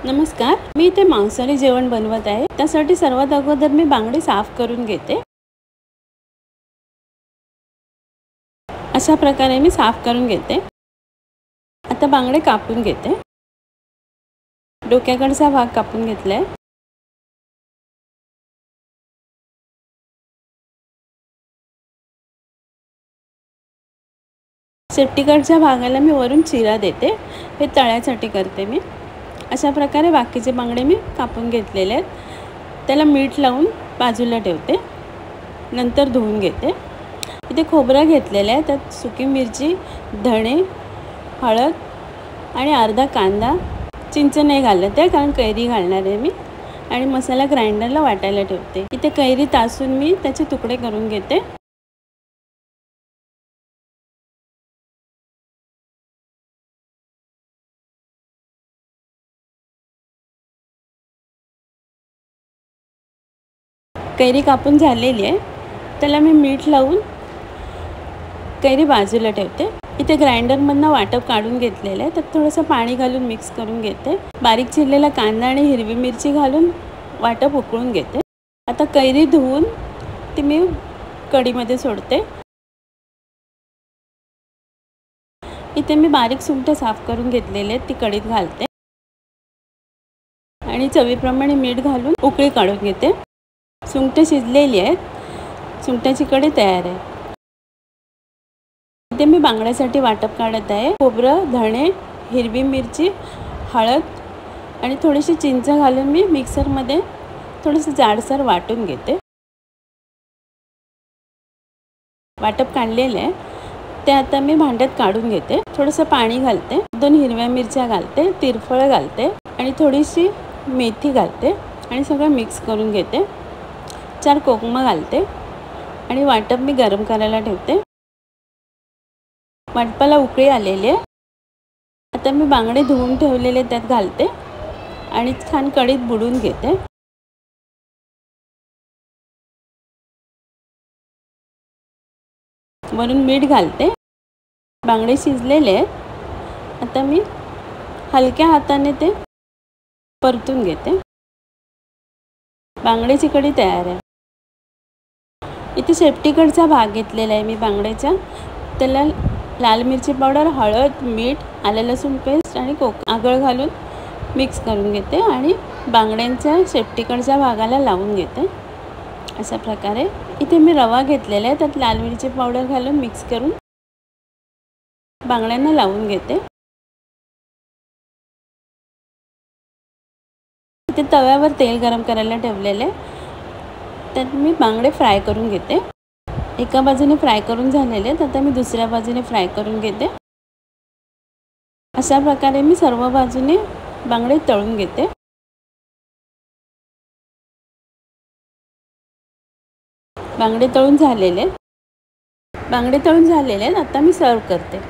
नमस्कार, मी इथे मांसाहारी जेवण बनवत आहे। त्यासाठी सर्वात अगोदर मी बांगडी साफ करून घेते। अशा प्रकारे मी साफ करून घेते। आता बांगडे कापून घेते। डोक्याकडचा भाग कापून घेतलाय। शेपटीकडच्या भागाला मी वरून चिरा देते। हे तळ्यासाठी करते मी। अशा प्रकारे बाकीचे बांगडे मी कापून घेतलेले आहेत। त्याला मीठ लावून बाजूला ठेवते। नंतर धुवून घेते। इथे खोबरं घेतलेलं आहे, त्यात सुकी मिरची, धणे, हळद आणि अर्धा कांदा, चिंच नाही घालत आहे कारण कैरी घालणार आहे मी, आणि मसाला ग्राइंडरला वाटायला ठेवते। इथे कैरी तासून मी त्याचे तुकडे करून घेते। कैरी कापून झालेली आहे, त्याला मी मीठ लावून कैरी बाजूला ठेवते। इथे ग्राइंडरमधनं वाटप काढून घेतलेलं आहे, त्यात थोडंसं पाणी घालून मिक्स करून घेते। बारीक चिरलेला कांदा आणि हिरवी मिरची घालून वाटप उकळून घेते। आता कैरी धुवून ती मी कढीमध्ये सोडते। इथे मी बारीक सुंठ साफ करून घेतलेले आहेत, ती कढीत घालते आणि चवीप्रमाणे मीठ घालून उकळी काढून घेते। सुंठ शिजलेली आहेत, सुंठाची कढी तयार आहे। इथे मी बांगड्यासाठी वाटप काढत आहे। खोबरं, धणे, हिरवी मिरची, हळद आणि थोडीशी चिंच घालून मी मिक्सरमध्ये थोडंसं जाडसर वाटून घेते। वाटप काढलेले आहे ते आता मी भांड्यात काढून घेते। थोडंसं पाणी घालते, 2 हिरव्या मिरच्या घालते, तिरफळ घालते आणि थोडीशी मेथी घालते आणि सगळं मिक्स करून घेते। 4 कोकम घालते आणि वाटप मी गरम करायला ठेवते। वाटपाला उकळी आलेली आहे। आता मी बांगडे धुवून ठेवलेले त्यात घालते आणि छान कढीत बुडवून घेते। वरून मीठ घालते। बांगडे शिजलेले आहेत, आता मी हलक्या हाताने ते परतून घेते। बांगड्याची कढी तयार आहे। इथे शेपटीकडचा भाग घेतलेला आहे मी बांगड्याच्या, त्याला लाल मिरची पावडर, हळद, मीठ, आलं लसूण पेस्ट आणि आगळ घालून मिक्स करून घेते आणि बांगड्यांच्या शेपटीकडच्या भागाला लावून घेते। अशा प्रकारे इथे मी रवा घेतलेला आहे, त्यात लाल मिरची पावडर घालून मिक्स करून बांगड्यांना लावून घेते। इथे तव्यावर तेल गरम करायला ठेवलेले, त्यात मी बांगडे फ्राय करून घेते। एका बाजूने फ्राय करून झालेले आहेत, आता मी दुसऱ्या बाजूने फ्राय करून घेते। अशा प्रकारे मी सर्व बाजूने बांगडे तळून घेते। बांगडे तळून झालेले आहेत, आता मी सर्व करते।